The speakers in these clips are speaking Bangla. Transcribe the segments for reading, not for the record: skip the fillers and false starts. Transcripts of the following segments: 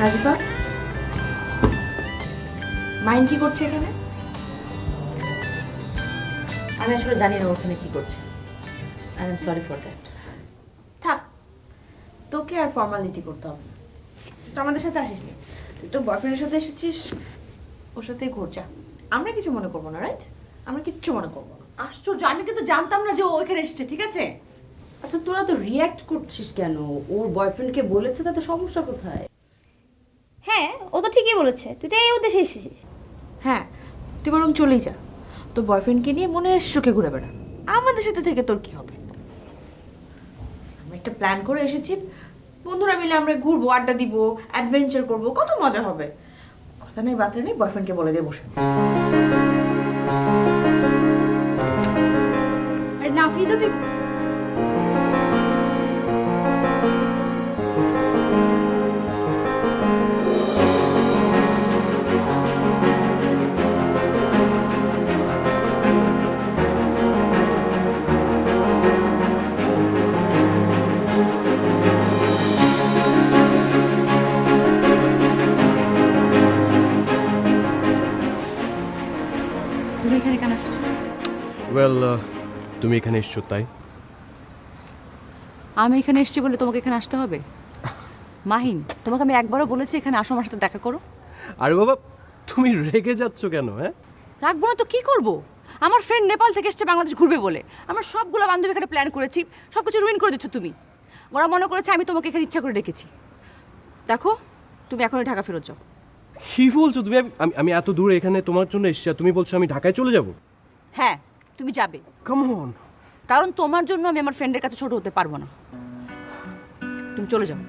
নাজিফা, মাইন কি করছে এখানে? আমি আসলে জানি না ওখানে কি করছে। I am sorry for that. থাক, তোকে আর ফর্মালিটি করতে হবে না। তো আমাদের সাথে আসিস নি, তুই তোর বয়ফ্রেন্ডের সাথে এসেছিস, ওর সাথেই ঘুর যা। আমরা কিছু মনে করবো না, রাইট? আমরা কিচ্ছু মনে করবো না। আশ্চর্য, আমি কিন্তু জানতাম না যে ও ওখানে এসেছে, ঠিক আছে? আচ্ছা তোরা তো রিয়্যাক্ট করছিস কেন? ওর বয়ফ্রেন্ডকে বলেছে, তাতে সমস্যা কোথায়? হ্যাঁ, ও তো ঠিকই বলেছে, তুই তো এই উদ্দেশ্যে এসেছিস। হ্যাঁ, তুই বরং চলেই যা, তোর বয়ফ্রেন্ডকে নিয়ে মনে সুখে ঘুরে বেড়া। আমাদের সাথে থেকে তোর কি হবে? আমি একটা প্ল্যান করে এসেছি, বন্ধুরা মিলে আমরা ঘুরবো, আড্ডা দিব, অ্যাডভেঞ্চার করবো, কত মজা হবে। কথা নেই বার্তা নেই, বয়ফ্রেন্ডকে বলে দিয়ে বসে। আর নাফিজা তুই তুমি এখানে কেন এসেছো? ওয়েল, তুমি এখানে এসছো তাই। আমি এখানে এসেছি বলে তোমাকে এখানে আসতে হবে? মাহিন, তোমাকে আমি একবারও বলেছি এখানে আসো, আমার সাথে দেখা করো। আরে বাবা, তুমি রেগে যাচ্ছ কেন? হ্যাঁ, রাখবো না তো কি করব? আমার ফ্রেন্ড নেপাল থেকে এসেছে বাংলাদেশ ঘুরবে বলে, আমরা সবগুলো বান্ধবী এখানে প্ল্যান করেছি, সব কিছু রুইন করে দিচ্ছ তুমি। ওরা মনে করেছে আমি তোমাকে এখানে ইচ্ছা করে ডেকেছি। দেখো, তুমি এখনই ঢাকা ফেরত যাও। কি বলছো তুমি? আমি এত দূরে এখানে তোমার জন্য এসেছি, আর তুমি বলছো আমি ঢাকায় চলে যাব? হ্যাঁ, তুমি যাবে, কাম অন। কারণ তোমার জন্য আমি আমার ফ্রেন্ডের কাছে ছোট হতে পারবো না। তুমি চলে যাও।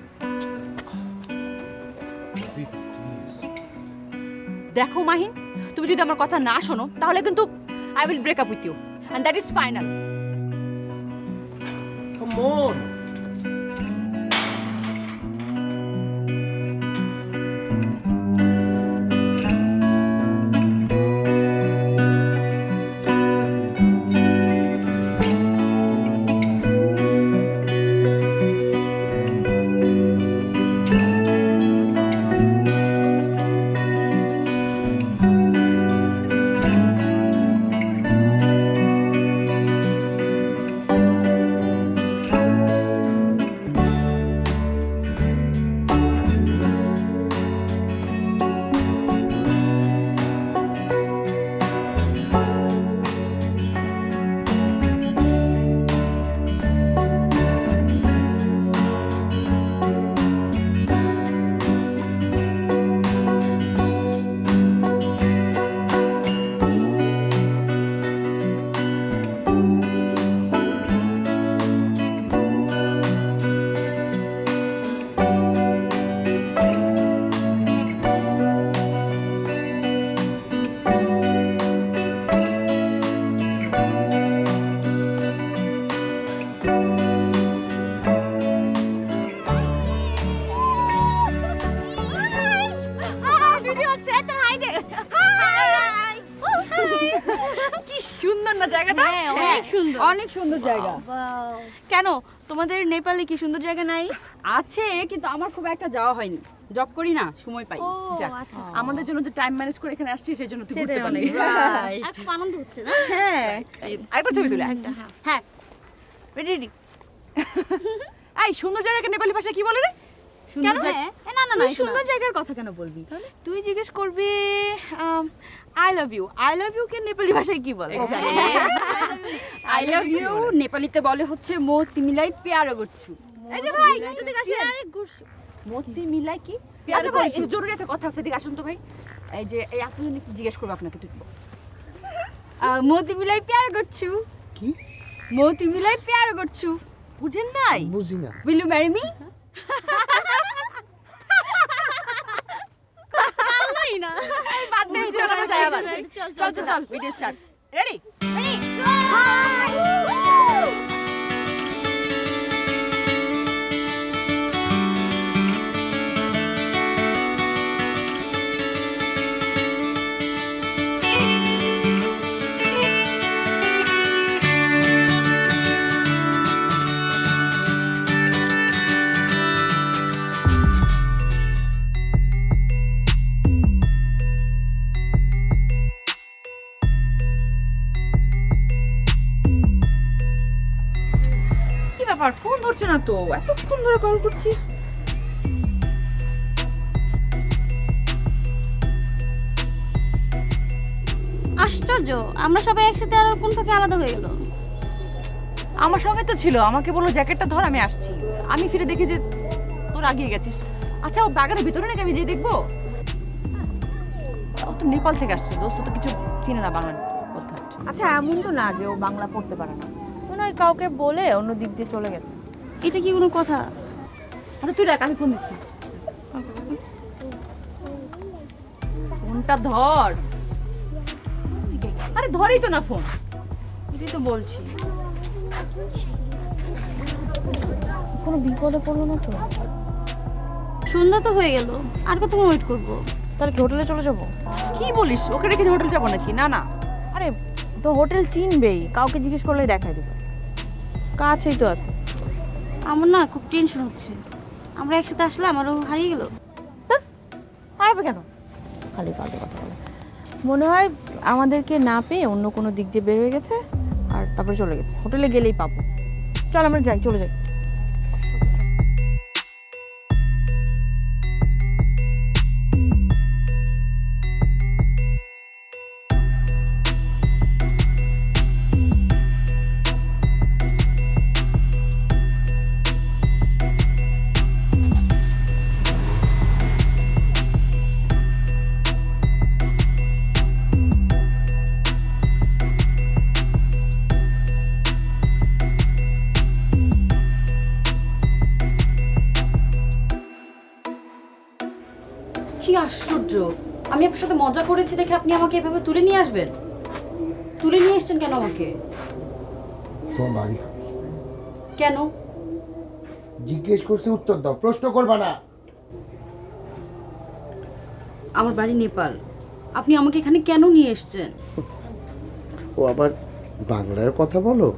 দেখো মাহিন, তুমি যদি আমার কথা না শোনো তাহলে কিন্তু I will break up with you, and that is final. Come on. কি সুন্দর না জায়গাটা? অনেক সুন্দর। অনেক সুন্দর জায়গা। কেন, তোমাদের নেপালে কি সুন্দর জায়গা নাই? আছে, কিন্তু আমার খুব একটা যাওয়া হয়নি, জব করি না, সময় পাই। ও, যাক, আচ্ছা। আমাদের জন্য তো টাইম ম্যানেজ করে এখানে আসছি, সেই জন্য তুই ঘুরতে সেটাই পারলি। অনেক। আর খুব আনন্দ হচ্ছে না? হ্যাঁ, আরেকটা ছবি তুলে একটা। হ্যাঁ, রেডি রেডি। এই সুন্দর জায়গাকে নেপালি ভাষায় কি বলে রে? সুন্দর জায়গা? না না না, তুই সুন্দর জায়গার কথা কেন বলবি? তুই জিজ্ঞেস করবি I love you. I love you কে নেপালি ভাষায় কি বলে? আই লাভ ইউ নেপালিতে বলে হচ্ছে মো তিমিলাই প্যার করছু। এই যে ভাই, একটু দিকে আসেন। মতি মিলাই কি? আচ্ছা ভাই, একটু জরুরি একটা কথা আছে, এদিকে আসুন তো ভাই। এই যে এই আপনি একটু জিজ্ঞেস করবো আপনাকে, তুই মোতি মিলাই প্যার করছু। কি? মোতি মিলাই প্যার করছু। বুঝেন নাই? বুঝি না। Will you marry me? পারলাই না। বাদ দে, চল আমরা যাই আবার। চল চল চল, ভিডিও স্টার্ট। রেডি? ব্যাপার, ফোন ধরছে না তো, এতক্ষণ ধরে কল করছি। আশ্চর্য, আমরা সবাই একসাথে আর ওর কোন ফাঁকে আলাদা হয়ে গেল। আমার সঙ্গে তো ছিল, আমাকে বললো জ্যাকেটটা ধর, আমি আসছি। আমি ফিরে দেখি যে তোর আগিয়ে গেছিস। আচ্ছা, ও বাগানের ভিতরে নাকি আমি যেয়ে দেখবো? ও তো নেপাল থেকে আসছে, দোস্ত তো কিছু চিনে না বাংলা কথা। আচ্ছা, এমন তো না যে ও বাংলা পড়তে পারে না, মনে হয় কাউকে বলে অন্য দিক দিয়ে চলে গেছে। এটা কি কোনো কথা? আচ্ছা তুই রাখ, আমি ফোন দিচ্ছি। ফোনটা ধর। আরে ধরেই তো না ফোন। এটাই তো বলছি, কোনো বিপদে পড়লো না তো? সন্ধ্যা তো হয়ে গেল, আর কতক্ষণ ওয়েট করবো? তাহলে কি হোটেলে চলে যাবো? কি বলিস, ওকে রেখে হোটেল যাবো নাকি? না না, আরে তো হোটেল চিনবেই, কাউকে জিজ্ঞেস করলে দেখাই দেবে, কাছেই তো আছে। আমার না খুব টেনশন হচ্ছে, আমরা একসাথে আসলাম আর ও হারিয়ে গেল। হারাবে কেন? খালি ফালতু কথা বলে। মনে হয় আমাদেরকে না পেয়ে অন্য কোনো দিক দিয়ে বের হয়ে গেছে আর তারপরে চলে গেছে। হোটেলে গেলেই পাবো। চল আমরা যাই, চলে যাই। কি আশ্চর্য, আমি আপনার সাথে মজা করেছি দেখে আপনি আমাকে এভাবে তুলে নিয়ে আসবেন? তুলে নিয়ে এসেছেন কেন আমাকে? তোমার বাড়ি কেন? জিজ্ঞেস করছি, উত্তর দাও, প্রশ্ন করবা না। আমার বাড়ি নেপাল, আপনি আমাকে এখানে কেন নিয়ে এসেছেন? ও আবার বাংলার কথা বলো,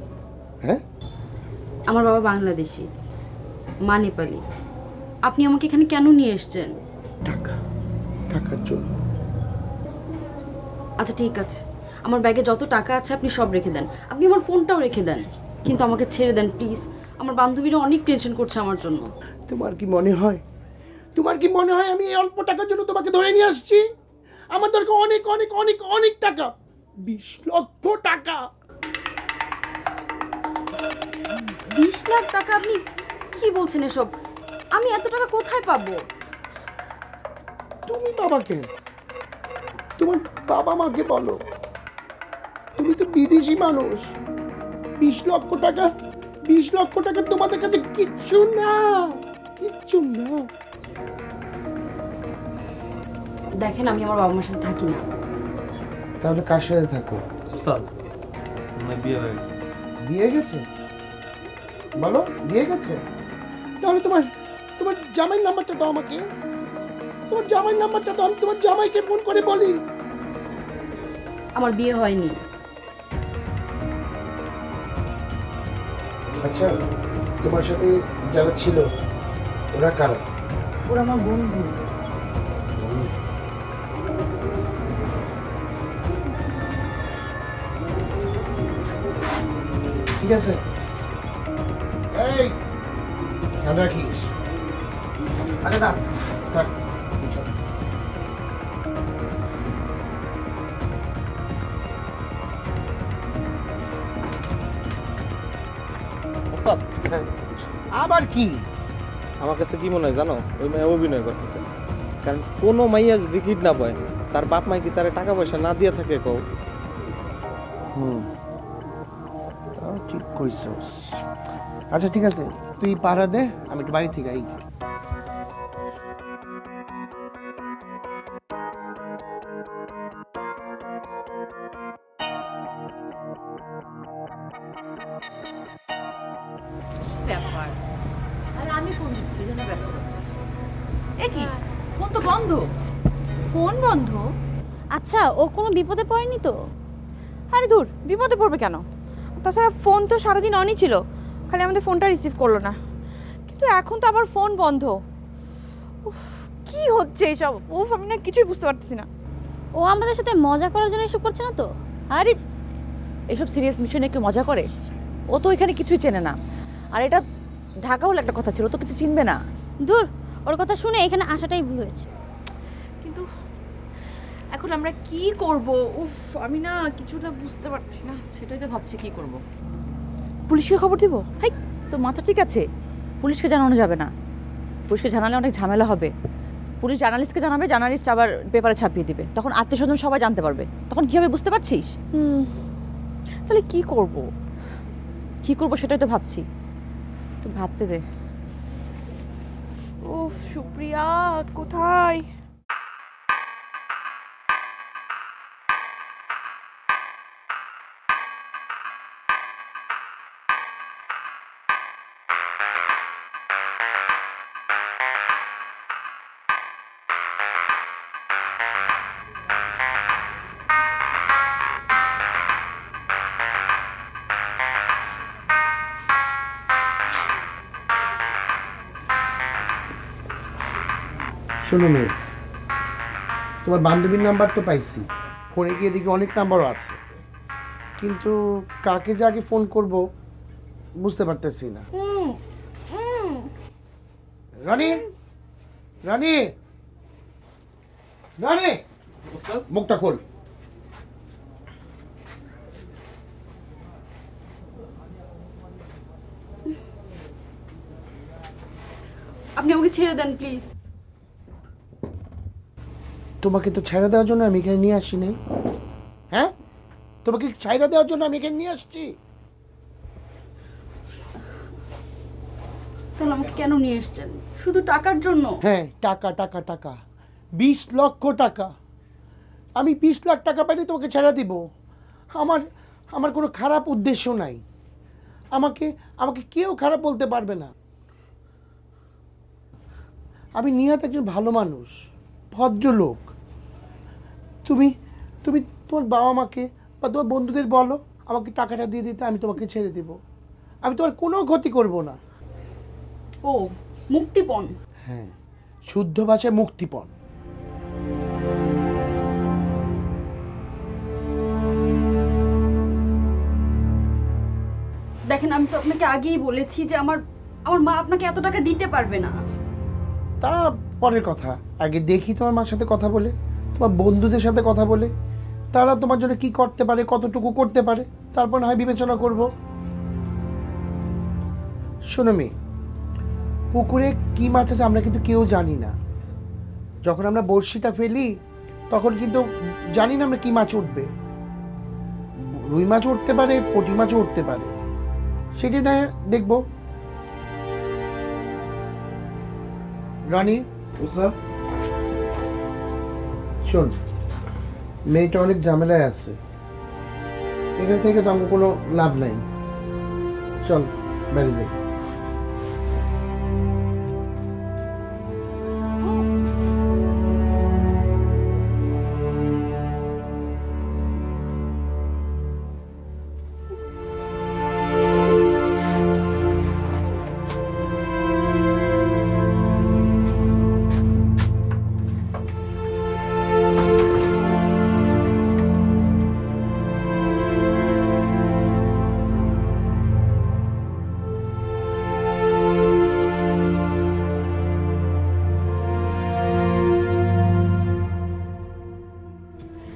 হ্যাঁ? আমার বাবা বাংলাদেশি, মা নেপালি। আপনি আমাকে এখানে কেন নিয়ে এসেছেন? টাকা, টাকার জন্য। আচ্ছা ঠিক আছে, আমার ব্যাগে যত টাকা আছে আপনি সব রেখে দেন, আপনি আমার ফোনটাও রেখে দেন, কিন্তু আমাকে ছেড়ে দেন প্লিজ। আমার বান্ধবীরা অনেক টেনশন করছে আমার জন্য। তোমার কি মনে হয়, তোমার কি মনে হয় আমি এই অল্প টাকার জন্য তোমাকে ধরে নিয়ে আসছি? আমার দরকার অনেক অনেক অনেক অনেক টাকা, 20 লক্ষ টাকা। 20 লাখ টাকা? আপনি কি বলছেন এসব? আমি এত টাকা কোথায় পাবো? তুমি বাবাকে, তোমার বাবা মাকে বলো, তুমি তো বিদেশি মানুষ। 20 লক্ষ টাকা, 20 লক্ষ টাকা তোমাদের কাছে কিচ্ছু না, কিচ্ছু না। দেখেন, আমি আমার বাবা মার সাথে থাকি না। তাহলে কার সাথে থাকো? উস্তাদ আমার বিয়ে হয়ে গেছে। বিয়ে গেছে? বলো, বিয়ে গেছে? তাহলে তোমার তোমার জামাইয়ের নাম্বারটা দাও আমাকে, তোমার জামাইয়ের নাম্বারটা দাও, আমি তোমার জামাইকে ফোন করে বলি। আমার বিয়ে হয়নি। আচ্ছা, তোমার সাথে যারা ছিল ওরা কারা? ওরা আমার বন্ধু। ঠিক আছে, এই খেয়াল রাখিস। আরে না, থাক, চল। উস্তাদ হ্যাঁ, আবার কি? আমার কাছে কি মনে হয় জানো, ওই মেয়ে অভিনয় করতেছে। কারণ কোনো মাইয়া যদি কিডন্যাপ হয়, তার বাপ মাই কি তার টাকা পয়সা না দিয়ে থাকে কও? তাও ঠিক কইছস। আচ্ছা ঠিক আছে, তুই পাহারা দে, আমি একটু বাড়ি থেকে আই। ব্যাপার, আরে আমি ফোন দিচ্ছি, এই জন্য ব্যস্ত আছিস। এ কি, ফোন তো বন্ধ। ফোন বন্ধ? আচ্ছা, ও কোনো বিপদে পড়েনি তো? আরে দূর, বিপদে পড়বে কেন? তাছাড়া ফোন তো সারাদিন অনই ছিল, খালি আমাদের ফোনটা রিসিভ করলো না। কিন্তু এখন তো আবার ফোন বন্ধ। উফ, কি হচ্ছে এইসব? উফ, আমি না কিছুই বুঝতে পারতেছি না। ও আমাদের সাথে মজা করার জন্য এসব করছে না তো? আরে এসব সিরিয়াস মিশনে কেউ মজা করে? ও তো এখানে কিছুই চেনে না। আর এটা ঢাকা হলে একটা কথা ছিল, তো কিছু চিনবে না। দূর, ওর কথা শুনে এখানে আসাটাই ভুল হয়েছে। কিন্তু এখন আমরা কি করব? উফ, আমি না কিছুটা বুঝতে পারছি না। সেটাই তো ভাবছি কি করব। পুলিশকে খবর দিব? হাই, তোর মাথা ঠিক আছে? পুলিশকে জানানো যাবে না। পুলিশকে জানালে অনেক ঝামেলা হবে। পুলিশ জার্নালিস্টকে জানাবে, জার্নালিস্ট আবার পেপারে ছাপিয়ে দিবে, তখন আত্মীয় স্বজন সবাই জানতে পারবে। তখন কি হবে বুঝতে পারছিস? তাহলে কি করব? কি করবো সেটাই তো ভাবছি, একটু ভাবতে দে। উফ, সুপ্রিয়া কোথায়? শোনো মেয়ে, তোমার বান্ধবীর নাম্বার তো পাইছি, ফোনে গিয়ে দেখি অনেক নাম্বারও আছে, কিন্তু কাকে যে আগে ফোন করব বুঝতে পারতেছি না। রানী, রানী, রানী, মুখটা খোল। আপনি আমাকে ছেড়ে দেন প্লিজ। তোমাকে তো ছাইড়া দেওয়ার জন্য আমি এখানে নিয়ে আসি নাই। হ্যাঁ, তোমাকে ছাইড়া দেওয়ার জন্য আমি এখানে নিয়ে আসছি। তাহলে আমাকে কেন নিয়ে এসেছেন? শুধু টাকার জন্য? হ্যাঁ, টাকা টাকা টাকা, 20 লক্ষ টাকা। আমি 20 লাখ টাকা পাইলে তোমাকে ছেড়ে দিব। আমার আমার কোনো খারাপ উদ্দেশ্য নাই। আমাকে আমাকে কেউ খারাপ বলতে পারবে না। আমি নিহাত একজন ভালো মানুষ, ভদ্রলোক। তুমি তুমি তোমার বাবা মাকে বা তোমার বন্ধুদের বলো আমাকে টাকাটা দিয়ে দিতে, আমি তোমাকে ছেড়ে দিব। আমি তোমার কোনো ক্ষতি করব না। ও, মুক্তিপণ। হ্যাঁ, শুদ্ধ ভাষায় মুক্তিপণ। দেখেন, আমি তো আপনাকে আগেই বলেছি যে আমার মা আপনাকে এত টাকা দিতে পারবে না। তা পরের কথা, আগে দেখি তোমার মার সাথে কথা বলে, তোমার বন্ধুদের সাথে কথা বলে, তারা তোমার জন্য কি করতে পারে, কতটুকু করতে পারে, তারপর না হয় বিবেচনা করব। শোনো মেয়ে, পুকুরে কি মাছ আছে আমরা কিন্তু কেউ জানি না। যখন আমরা বড়শিটা ফেলি তখন কিন্তু জানি না আমরা কি মাছ উঠবে। রুই মাছ উঠতে পারে, পুঁটি মাছও উঠতে পারে, সেটি না দেখবো। রানী, শোন, মেয়েটা অনেক ঝামেলায় আছে, এখান থেকে তো আমার কোনো লাভ নাই। চল বাইরে যাই।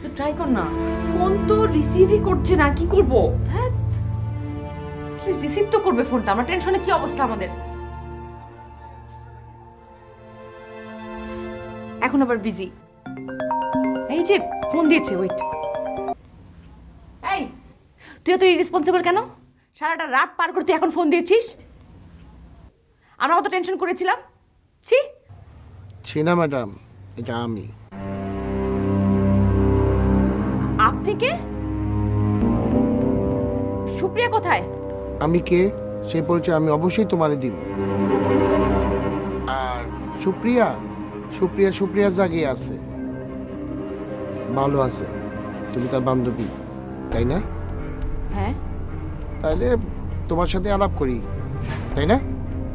তো ট্রাই কর না। ফোন তো রিসিভই করছে না, কি করব? হ্যাঁ, রিসিভ তো করবে ফোনটা। আমার টেনশনে কি অবস্থা আমাদের। এখন আবার বিজি। এই যে ফোন দিয়েছে, ওয়েট। এই, তুই এত ইরেসপন্সিবল কেন? সারাটা রাত পার করে তুই এখন ফোন দিয়েছিস। আমরা কত টেনশন করেছিলাম। ছি। ছিনা ম্যাডাম, এটা আমি। আপনি কে? সুপ্রিয়া কোথায়? আমি কে সেই পরিচয় আমি অবশ্যই তোমারে দিব। আর সুপ্রিয়া, সুপ্রিয়া সুপ্রিয়া জাগিয়ে আছে, ভালো আছে। তুমি তার বান্ধবী, তাই না? হ্যাঁ। তাইলে তোমার সাথে আলাপ করি, তাই না?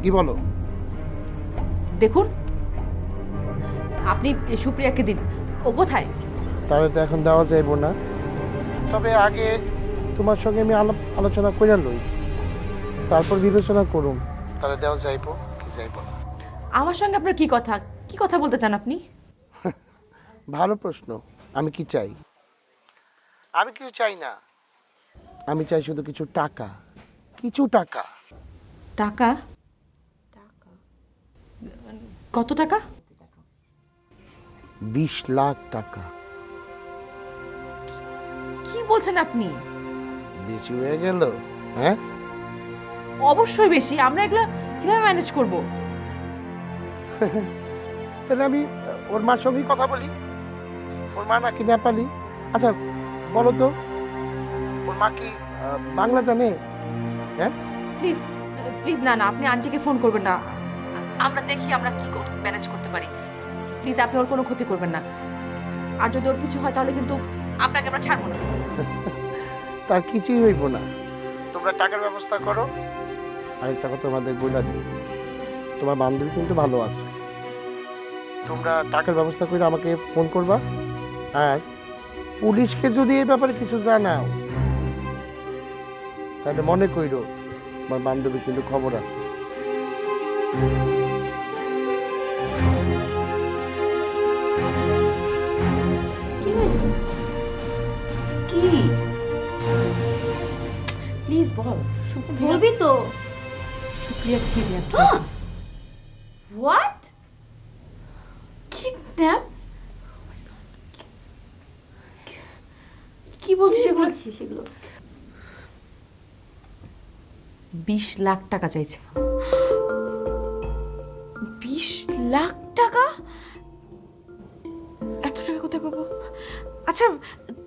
কি বলো? দেখুন, আপনি সুপ্রিয়াকে দিন। ও কোথায়? তাহলে তো এখন দেওয়া যাইব না, তবে আগে তোমার সঙ্গে আমি আলোচনা করে লই, তারপর বিবেচনা করুন তাহলে দেওয়া যাইব কি যাইব না। আমার সঙ্গে আপনার কি কথা বলতে চান আপনি? ভালো প্রশ্ন। আমি কি চাই? আমি কিছু চাই না, আমি চাই শুধু কিছু টাকা। কিছু টাকা। টাকা? কত টাকা? 20 লাখ টাকা। কি বলছেন আপনি? বেশি হয়ে গেল? হ্যাঁ, অবশ্যই বেশি। আমরা এগুলো কিভাবে ম্যানেজ করব? তাহলে আমি ওর মার সঙ্গেই কথা বলি। ওর মা নাকি নেপালি। আচ্ছা বলো তো, ওর মা কি বাংলা জানে? হ্যাঁ, প্লিজ প্লিজ, না না, আপনি আন্টিকে ফোন করবেন না। আমরা দেখি আমরা কি ম্যানেজ করতে পারি। প্লিজ আপনি ওর কোনো ক্ষতি করবেন না। আর যদি ওর কিছু হয় তাহলে কিন্তু আপনাকে আমরা ছাড়বো না। তার কিছুই হইব না। তোমরা টাকার ব্যবস্থা করো। আরেকটা কথা তোমাদের বইলা দিই, তোমার বান্ধবী কিন্তু ভালো আছে। তোমরা টাকার ব্যবস্থা করে আমাকে ফোন করবা। আর পুলিশকে যদি এই ব্যাপারে কিছু জানাও তাহলে মনে কইরো আমার বান্ধবী কিন্তু খবর আছে। কি হয়েছে? কি? প্লিজ বল। বলবি তো? শুক্রিয়া কিডন্যাপ। হোয়াট? কিডন্যাপ? কি বলছিস এগুলো? সেগুলো 20 লাখ টাকা চাইছে। 20 লাখ টাকা? এত টাকা কোথায় পাবো? আচ্ছা,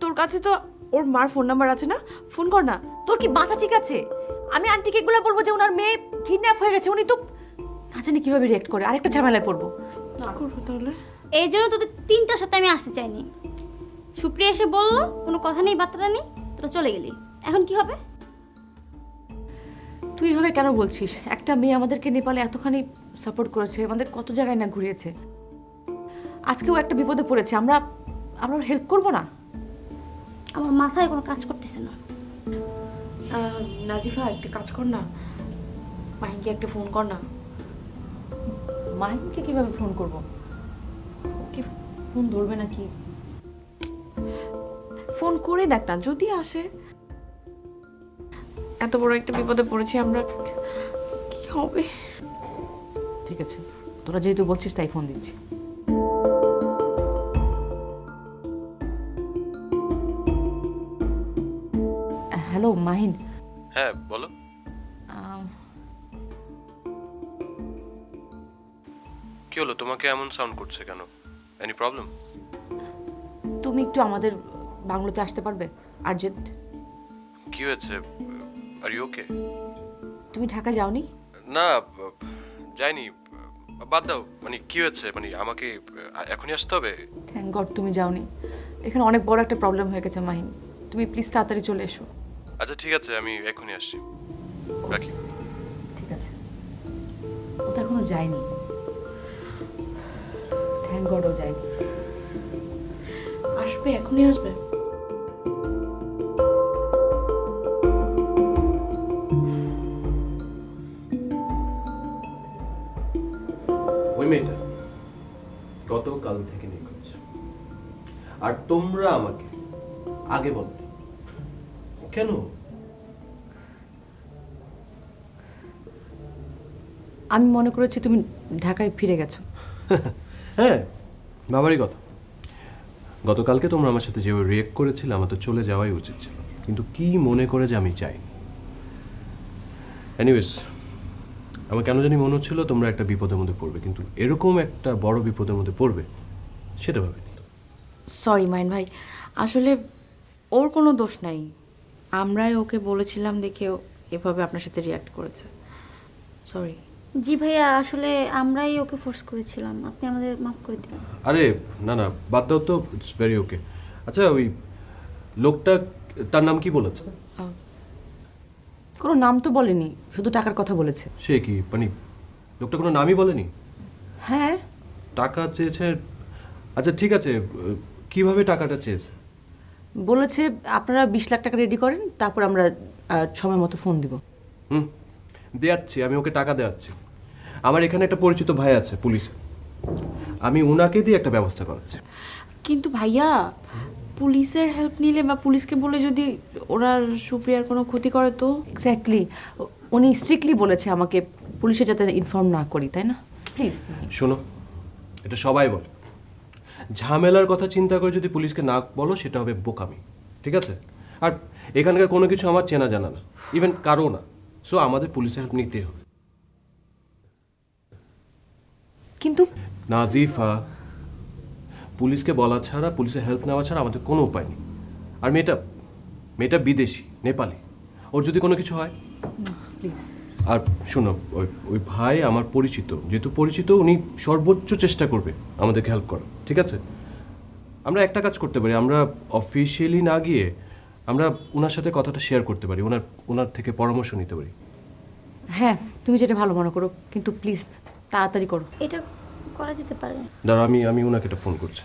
তোর কাছে তো ওর মার ফোন নাম্বার আছে না? ফোন কর না। তোর কি মাথা ঠিক আছে? আমি আন্টিকে এগুলো বলবো যে ওনার মেয়ে কিডন্যাপ হয়ে গেছে, উনি তো না জানি কিভাবে রিয়েক্ট করে, আরেকটা ঝামেলায় পড়বো। কি করবো তাহলে? এই জন্য তোদের তিনটার সাথে আমি আসতে চাইনি। সুপ্রিয়া এসে বললো কোনো কথা নেই, বার্তা নেই, তোরা চলে গেলি। এখন কি হবে? তুই এভাবে কেন বলছিস? একটা মেয়ে আমাদেরকে নেপালে এতখানি সাপোর্ট করেছে, আমাদের কত জায়গায় না ঘুরিয়েছে। আজকেও একটা বিপদে পড়েছে, আমরা হেল্প করবো না? আমার মাথায় কোনো কাজ করতেছে না। নাজিফা, একটা কাজ কর না, মাহিনকে একটা ফোন কর না। মাহিনকে কিভাবে ফোন করব? ও কি ফোন ধরবে নাকি? ফোন করে দেখ না, যদি আসে। এত বড় একটা বিপদে পড়েছি আমরা, কি হবে? ঠিক আছে, তোরা যেহেতু বলছিস তাই ফোন দিচ্ছি। হ্যালো মাহিন। হ্যাঁ বলো। কি হলো, তোমাকে এমন সাউন্ড করছে কেন? Any problem? তুমি একটু আমাদের বাংলোতে আসতে পারবে? আর্জেন্ট। কি হয়েছে? Are you okay? তুমি ঢাকা যাওনি? না, যাইনি। বাদ দাও, মানে কি হয়েছে? মানে আমাকে এখনই আসতে হবে? থ্যাংক গড তুমি যাওনি। এখানে অনেক বড় একটা প্রবলেম হয়ে গেছে মাহিন, তুমি প্লিজ তাড়াতাড়ি চলে এসো। আচ্ছা ঠিক আছে, আমি এখনই আসছি। রাখি। ঠিক আছে। ও তো এখনো যায়নি। থ্যাংক গড ও যায়নি। আসবে, এখনই আসবে। ওই মেয়েটা গতকাল থেকে নিখোঁজ, আর তোমরা আমাকে আগে বলতে কেন? আমি মনে করেছি তুমি ঢাকায় ফিরে গেছো। হ্যাঁ, বাবারই কথা। গতকালকে তোমরা আমার সাথে যেভাবে রিয়েক্ট করেছিলে, আমার তো চলে যাওয়াই উচিত ছিল, কিন্তু কি মনে করে যে আমি চাই। এনিওয়েজ, আমার কেন জানি মনে হচ্ছিল তোমরা একটা বিপদের মধ্যে পড়বে, কিন্তু এরকম একটা বড় বিপদের মধ্যে পড়বে সেটা ভাবিনি। সরি মাইন ভাই, আসলে ওর কোনো দোষ নাই। আমরাই ওকে বলেছিলাম দেখে ও এভাবে আপনার সাথে রিয়াক্ট করেছে। সরি। জি ভাইয়া, আসলে আমরাই ওকে ফোর্স করেছিলাম, আপনি আমাদের মাফ করে দিন। আরে না না, বাদ দাও তো, ইটস ভেরি ওকে। আচ্ছা, ওই লোকটা, তার নাম কি বলেছে? কোনো নাম তো বলেনি, শুধু টাকার কথা বলেছে। সে কি, মানে লোকটা কোনো নামই বলেনি? হ্যাঁ, টাকা চেয়েছে। আচ্ছা ঠিক আছে, কিভাবে টাকাটা চেয়েছে? বলেছে আপনারা 20 লাখ টাকা রেডি করেন, তারপর আমরা সময় মতো ফোন দিব। হুম, দেয়াচ্ছি, আমি ওকে টাকা দেওয়াচ্ছি। আমার এখানে একটা পরিচিত ভাই আছে পুলিশে, আমি ওনাকে দিয়ে একটা ব্যবস্থা করাচ্ছি। কিন্তু ভাইয়া পুলিশের হেল্প নিলে বা পুলিশকে বলে যদি ওরা সুপ্রিয়ার কোনো ক্ষতি করে তো? এক্স্যাক্টলি, উনি স্ট্রিক্টলি বলেছে আমাকে পুলিশে যাতে ইনফর্ম না করি, তাই না? প্লিজ। শোনো, এটা সবাই বলে, ঝামেলার কথা চিন্তা করে যদি পুলিশকে না বলো সেটা হবে বোকামি, ঠিক আছে? আর এখানকার কোনো কিছু আমার চেনা জানা না, ইভেন কারো না, সো আমাদের পুলিশের হেল্প নিতেই হবে। কিন্তু নাজিফা, পুলিশকে বলা ছাড়া, পুলিশের হেল্প নেওয়া ছাড়া আমাদের কোনো উপায় নেই। আর মেয়েটা বিদেশি, নেপালি, ওর যদি কোনো কিছু হয়। প্লিজ। আর শোনো, ওই ভাই আমার পরিচিত, যেহেতু পরিচিত উনি সর্বোচ্চ চেষ্টা করবে আমাদেরকে হেল্প করার, ঠিক আছে? আমরা একটা কাজ করতে পারি, আমরা অফিসিয়ালি না গিয়ে আমরা ওনার সাথে কথাটা শেয়ার করতে পারি, ওনার থেকে পরামর্শ নিতে পারি। হ্যাঁ, তুমি যেটা ভালো মনে করো, কিন্তু প্লিজ তাড়াতাড়ি করো। এটা করা যেতে পারে। দাঁড়া, আমি ওনাকে একটা ফোন করছি।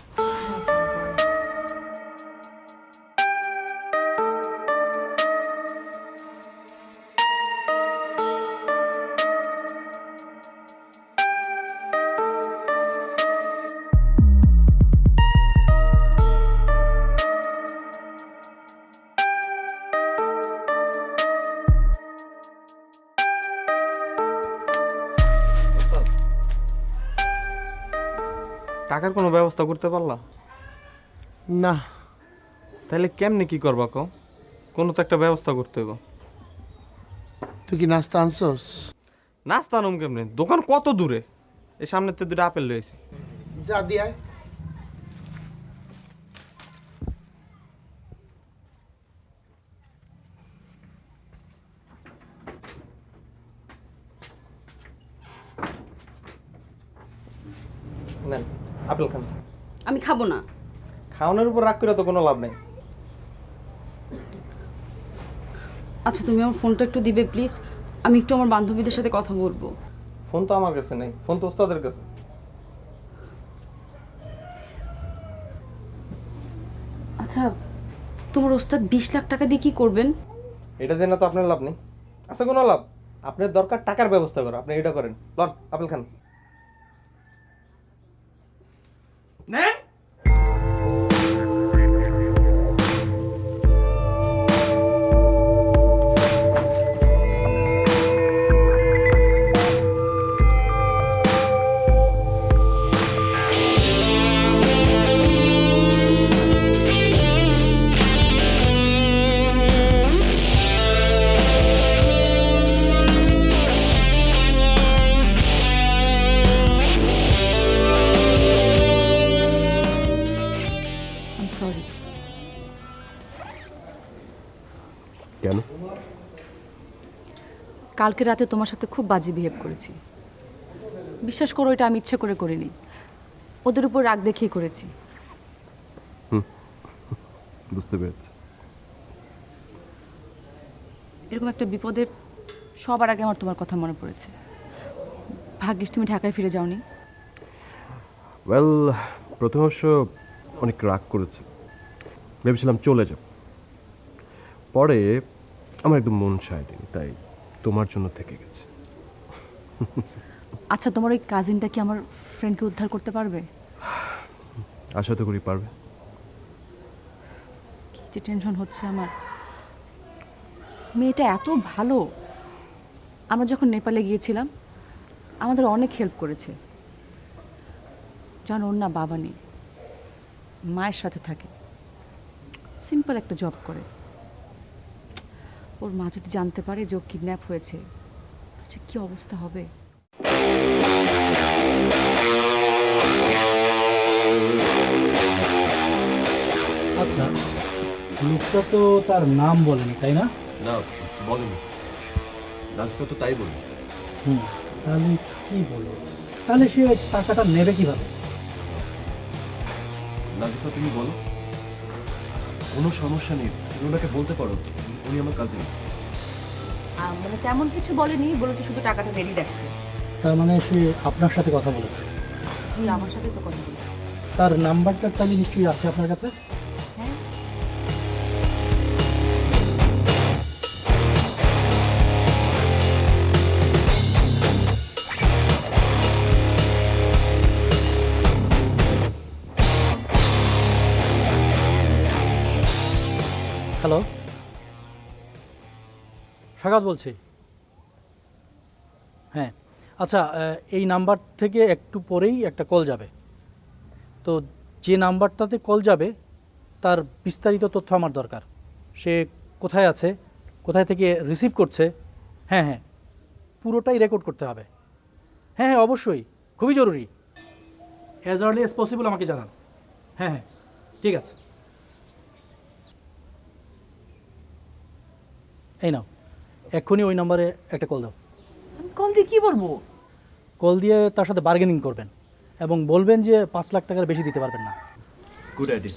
টাকার কোনো ব্যবস্থা করতে পারলা? না। তাহলে কেমনে কি করবা কও? কোনো তো একটা ব্যবস্থা করতে হবে। তুই কি নাস্তা আনছস? নাস্তা আনুম কেমনে? দোকান কত দূরে? এই সামনে তো দুটো আপেল লয়েছি। যা দিয়ায়। নেন আপেল খান। আমি খাবো না। খাওয়ানোর উপর রাগ করে তো কোনো লাভ নেই। আচ্ছা তুমি আমার ফোনটা একটু দিবে প্লিজ, আমি একটু আমার বান্ধবীদের সাথে কথা বলবো। ফোন তো আমার কাছে নেই, ফোন তো ওস্তাদের কাছে। আচ্ছা তোমার ওস্তাদ 20 লাখ টাকা দিয়ে কি করবেন? এটা জেনে তো আপনার লাভ নেই। আছে কোনো লাভ? আপনার দরকার টাকার ব্যবস্থা করো, আপনি এটা করেন। লন আপেল খান। নেন। I am sorry. কেন? কালকে রাতে তোমার সাথে খুব বাজে বিহেভ করেছি। বিশ্বাস করো, এটা আমি ইচ্ছে করে করিনি, ওদের উপর রাগ দেখিয়ে করেছি। বুঝতে পেরেছি। এরকম একটা বিপদে সবার আগে আমার তোমার কথা মনে পড়েছে। ভাগ্যিস তুমি ঢাকায় ফিরে যাওনি। ওয়েল, প্রথম অবশ্য অনেক রাগ করেছে, ভেবেছিলাম চলে যাব, পরে আমার একদম মন সায়নি, তাই তোমার জন্য থেকে গেছে। আচ্ছা, তোমার ওই কাজিনটা কি আমার ফ্রেন্ডকে উদ্ধার করতে পারবে? আশা তো করি পারবে। কি যে টেনশন হচ্ছে আমার। মেয়েটা এত ভালো, আমরা যখন নেপালে গিয়েছিলাম আমাদের অনেক হেল্প করেছে। জানো, ওর না বাবা নেই, মায়ের সাথে থাকে, সিম্পল একটা জব করে। ওর মা যদি জানতে পারে যে ও কিডন্যাপ হয়েছে, আচ্ছা কি অবস্থা হবে। আচ্ছা, লোকটা তো তার নাম বলেনি, তাই না? না, বলেনি। নাজফা তো তাই বলি। তাহলে কি বলবো? তাহলে সে টাকাটা নেবে কিভাবে? নাজফা তুমি বলো, কোনো সমস্যা নেই, তুমি ওনাকে বলতে পারো উনি আমার কাজিন। মানে তেমন কিছু বলেনি, বলেছে শুধু টাকাটা রেডি রাখতে। তার মানে সে আপনার সাথে কথা বলেছে? জি, আমার সাথে তো কথা বলেছে। তার নাম্বারটা তাহলে নিশ্চয়ই আছে আপনার কাছে? হ্যাঁ। স্বাগত বলছি। হ্যাঁ আচ্ছা, এই নাম্বার থেকে একটু পরেই একটা কল যাবে। তো যে নাম্বারটাতে কল যাবে তার বিস্তারিত তথ্য আমার দরকার। সে কোথায় আছে, কোথায় থেকে রিসিভ করছে, হ্যাঁ হ্যাঁ পুরোটাই রেকর্ড করতে হবে। হ্যাঁ হ্যাঁ অবশ্যই, খুবই জরুরি। অ্যাজ আর্লি অ্যাজ পসিবল আমাকে জানান। হ্যাঁ হ্যাঁ ঠিক আছে। এই নাও, এক্ষুনি ওই নাম্বারে একটা কল দাও। কল দিয়ে কী বলবো? কল দিয়ে তার সাথে বার্গেনিং করবেন এবং বলবেন যে 5 লাখ টাকার বেশি দিতে পারবেন না। গুড আইডিয়া,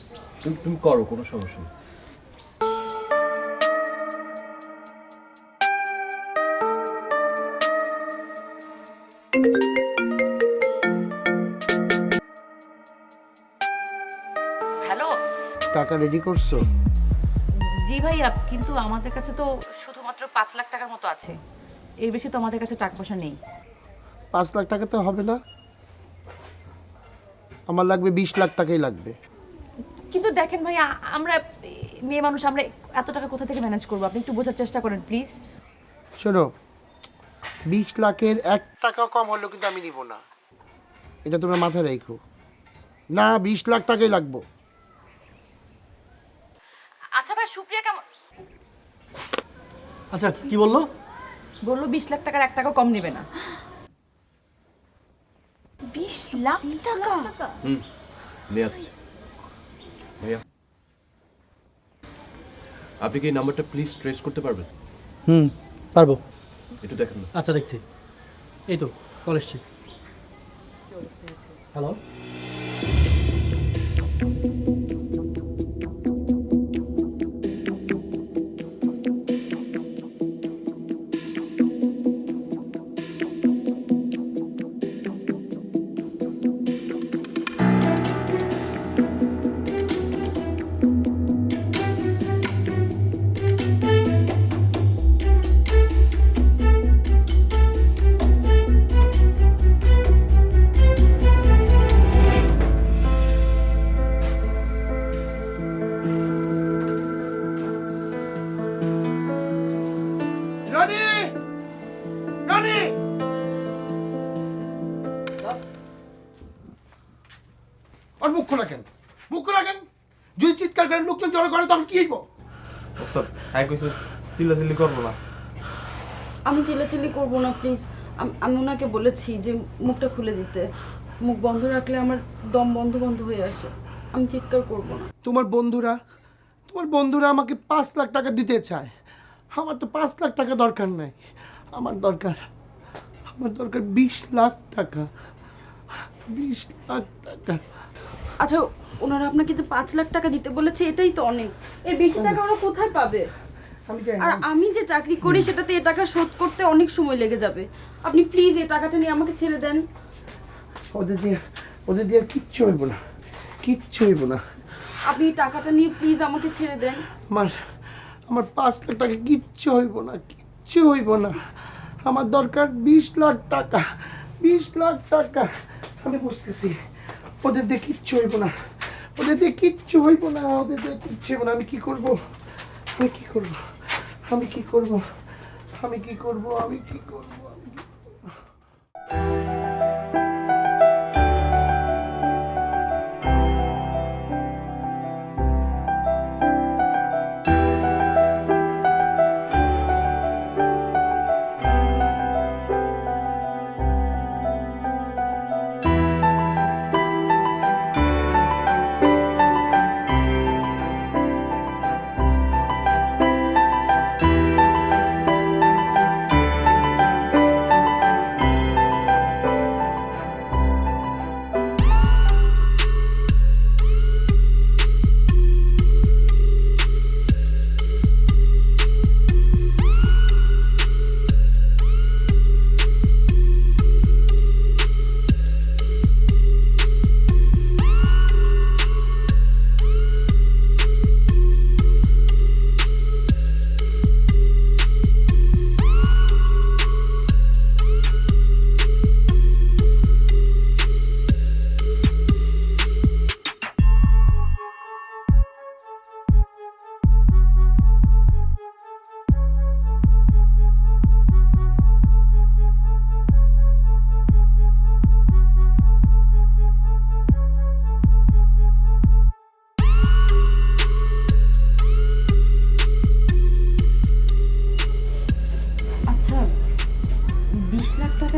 তুমি করো, কোনো সমস্যা নেই। হ্যালো। টাকা রেডি করছো? জি ভাইয়া, কিন্তু আমাদের কাছে তো শুধুমাত্র 5 লাখ টাকার মতো আছে, এর বেশি তো আমাদের কাছে টাকা পয়সা নেই। 5 লাখ টাকা তো হবে না, আমার লাগবে 20 লাখ টাকাই লাগবে। কিন্তু দেখেন ভাইয়া, আমরা মেয়ে মানুষ, আমরা এত টাকা কোথা থেকে ম্যানেজ করবো? আপনি একটু বোঝার চেষ্টা করেন প্লিজ। শোনো, 20 লাখের 1 টাকা কম হলেও কিন্তু আমি নিব না, এটা তোমরা মাথায় রেখো। না, 20 লাখ টাকাই লাগবে। আচ্ছা ভাই, সুপ্রিয়া কেমন? আচ্ছা কি বললো? বললো 20 লাখ টাকার 1 টাকা কম নেবে না। 20 লাখ টাকা? নিয়ে যাচ্ছে ভাইয়া। আপনি কি এই নাম্বারটা প্লিজ ট্রেস করতে পারবেন? পারবো। একটু দেখেন না। আচ্ছা দেখছি, এই তো কল এসছে। হ্যালো, রানী, রানী, আর মুখ খোলা কেন? মুখ খোলা কেন? যদি চিৎকার করেন লোকজন জড়ো করে তখন কি হইব? ওস্তাদ হ্যাঁ কইছে চিল্লাচিল্লি করবো না। আমি চিল্লাচিল্লি করবো না প্লিজ। আমি ওনাকে বলেছি যে মুখটা খুলে দিতে। মুখ বন্ধ রাখলে আমার দম বন্ধ বন্ধ হয়ে আসে। আমি চিৎকার করবো না। তোমার বন্ধুরা আমাকে 5 লাখ টাকা দিতে চায়। আমার তো 5 লাখ টাকা দরকার নাই, আমার দরকার 20 লাখ টাকা। 20 লাখ টাকা। আচ্ছা, ওনারা আপনাকে যে 5 লাখ টাকা দিতে বলেছে এটাই তো অনেক। এর বেশি টাকা ওরা কোথায় পাবে? আমি জানি আর না। আমি যে চাকরি করি সেটাতে এ টাকা শোধ করতে অনেক সময় লেগে যাবে। আপনি প্লিজ এই টাকাটা নিয়ে আমাকে ছেড়ে দেন। ওদের দিয়ে কিচ্ছু হইব না, কিচ্ছু হইব না। আপনি এই টাকাটা নিয়ে প্লিজ আমাকে ছেড়ে দেন। আমার 5 লাখ টাকা কিচ্ছু হইব না, কিচ্ছু হইব না। আমার দরকার 20 লাখ টাকা, 20 লাখ টাকা। আমি বুঝতেছি ওদের দিয়ে কিচ্ছু হইব না, ওদের দিয়ে কিচ্ছু হইব না, ওদের দিয়ে কিচ্ছু হইব না। আমি কি করব? আমি কি করব? আমি কি করব? আমি কি করব? আমি কি করব? আমি কি করব?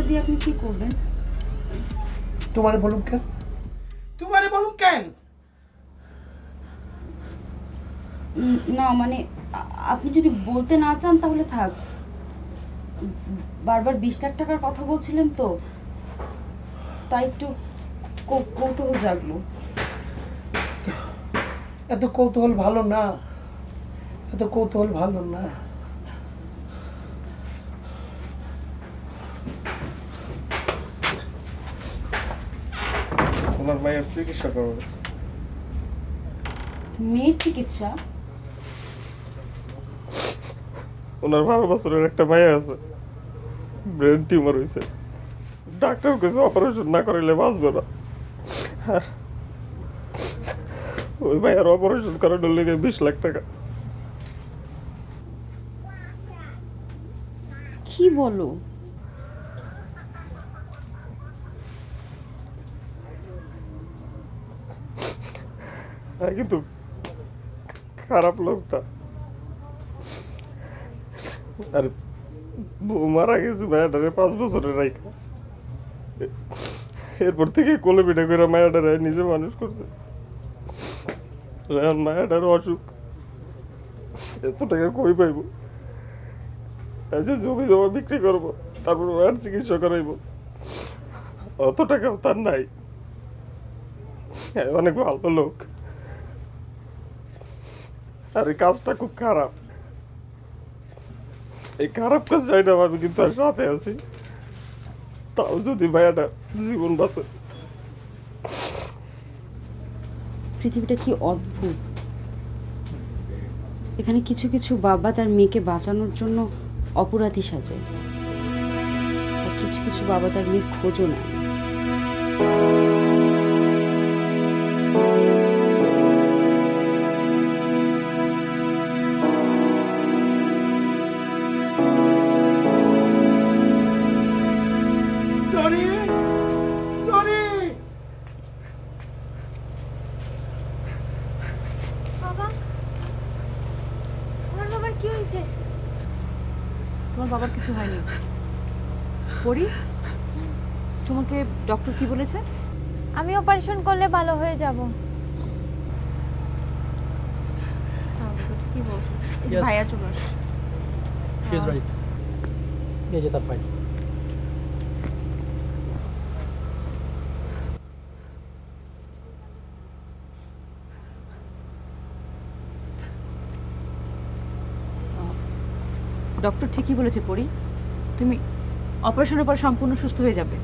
দিয়ে আপনি কি করবেন? তোমারে বলুন কেন? তোমারে বলুন কেন? না মানে আপনি যদি বলতে না চান তাহলে থাক। বারবার 20 লাখ টাকার কথা বলছিলেন তো, তাই একটু কৌতূহল জাগলো। এত কৌতূহল ভালো না, এত কৌতূহল ভালো না। ওনার মায়ের চিকিৎসা করবে। মেয়ের চিকিৎসা? ওনার 12 বছরের একটা মায়া আছে, ব্রেন টিউমার হয়েছে। ডাক্তার কাছে অপারেশন না করাইলে বাঁচবে না। আর ওই মায়ের অপারেশন করানোর লেগে 20 লাখ টাকা। কি বলো? হ্যাঁ, কিন্তু খারাপ লোকটা। আর বউ মারা গেছে মায়াটারে 5 বছরের রাইখা। এরপর থেকে কোলে পিঠে করে মায়াটারে নিজে মানুষ করছে। এখন মায়াটার অসুখ, এত টাকা কই পাইব? এই যে জমি জমা বিক্রি করবো, তারপর আর চিকিৎসা করাইব, অত টাকাও তার নাই। হ্যাঁ, অনেক ভালো লোক, আর এই কাজটা খুব খারাপ। এই খারাপ কাজ চাই না, আমি কিন্তু আর সাথে আছি। তাও যদি মায়াটা জীবন বাঁচে। পৃথিবীটা কি অদ্ভুত। এখানে কিছু কিছু বাবা তার মেয়েকে বাঁচানোর জন্য অপরাধী সাজে, আর কিছু কিছু বাবা তার মেয়ের খোঁজও নেয়। Sorry, sorry. বাবা, আমার বাবার কি হয়েছে? তোমার বাবার কিছু হয়নি। পড়ি, তোমাকে ডক্টর কি বলেছে? আমি অপারেশন করলে ভালো হয়ে যাব। কি বলছো? এই যে Yes. ভাইয়া চলে আসছে। She is right. এই যে তার ফাইল। ডক্টর ঠিকই বলেছে পড়ি, তুমি অপারেশনের পর সম্পূর্ণ সুস্থ হয়ে যাবে।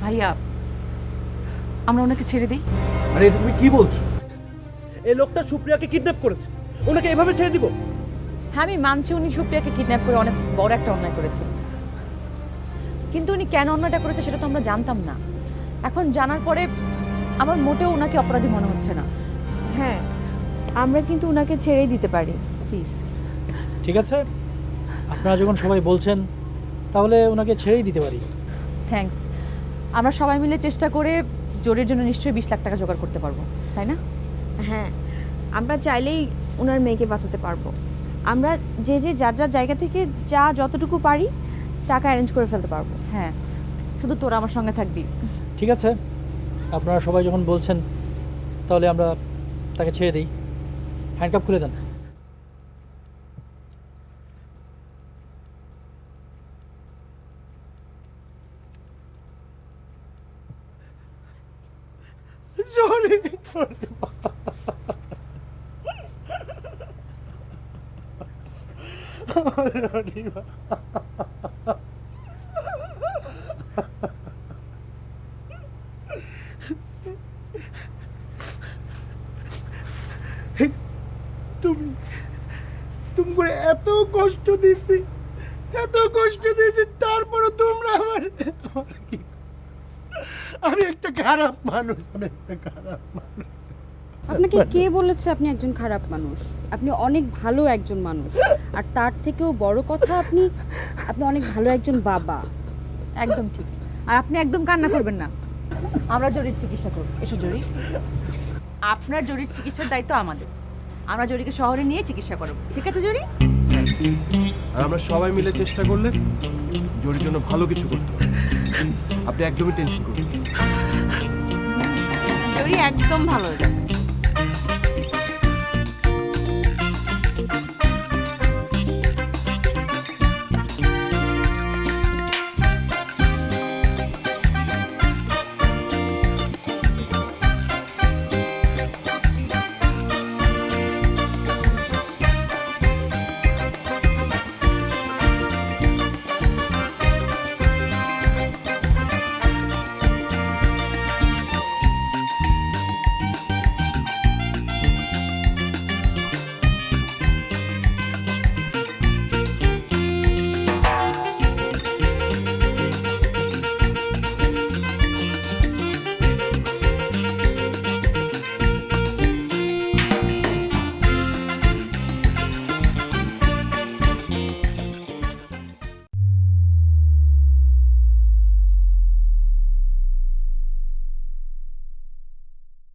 ভাইয়া, আমরা ওনাকে ছেড়ে দিই। আরে এটা তুমি কি বলছো? এই লোকটা সুপ্রিয়াকে কিডন্যাপ করেছে, ওনাকে এভাবে ছেড়ে দিব? হ্যাঁ, আমি মানছি উনি সুপ্রিয়াকে কিডন্যাপ করে অনেক বড় একটা অন্যায় করেছে, কিন্তু উনি কেন অন্যায়টা করেছে সেটা তো আমরা জানতাম না। এখন জানার পরে আমার মোটেও ওনাকে অপরাধী মনে হচ্ছে না। হ্যাঁ, আমরা কিন্তু ওনাকে ছেড়েই দিতে পারি। প্লিজ। ঠিক আছে, আপনারা যখন সবাই বলছেন তাহলে ওনাকে ছেড়েই দিতে পারি। থ্যাঙ্কস। আমরা সবাই মিলে চেষ্টা করে জোরের জন্য নিশ্চয়ই 20 লাখ টাকা জোগাড় করতে পারবো, তাই না? হ্যাঁ, আমরা চাইলেই ওনার মেয়েকে বাঁচাতে পারবো। আমরা যে যে যার যার জায়গা থেকে যা যতটুকু পারি টাকা অ্যারেঞ্জ করে ফেলতে পারবো। হ্যাঁ, শুধু তোরা আমার সঙ্গে থাকবি। ঠিক আছে, আপনারা সবাই যখন বলছেন তাহলে আমরা তাকে ছেড়ে দিই। হ্যান্ডকাপ খুলে দেন। সরি। তুমি তুমি করে এত কষ্ট দিছি, এত কষ্ট দিয়েছি, তারপরও তোমরা আমি একটা খারাপ মানুষ, আমি একটা খারাপ মানুষ। আপনাকে কে বলেছে আপনি একজন খারাপ মানুষ? আপনি অনেক ভালো একজন মানুষ, আর তার থেকেও বড় কথা আপনি অনেক ভালো একজন বাবা। একদম ঠিক। আর আপনি একদম কান্না করবেন না, আমরা জরির চিকিৎসা করব। এসো জরি, আপনার জরির চিকিৎসার দায়িত্ব আমাদের। আমরা জরিকে শহরে নিয়ে চিকিৎসা করব, ঠিক আছে জরি? আর আমরা সবাই মিলে চেষ্টা করলে জরির জন্য ভালো কিছু করতে পারবো। আপনি একদমই টেনশন করবেন না। জরি একদম ভালো হয়ে যাবে।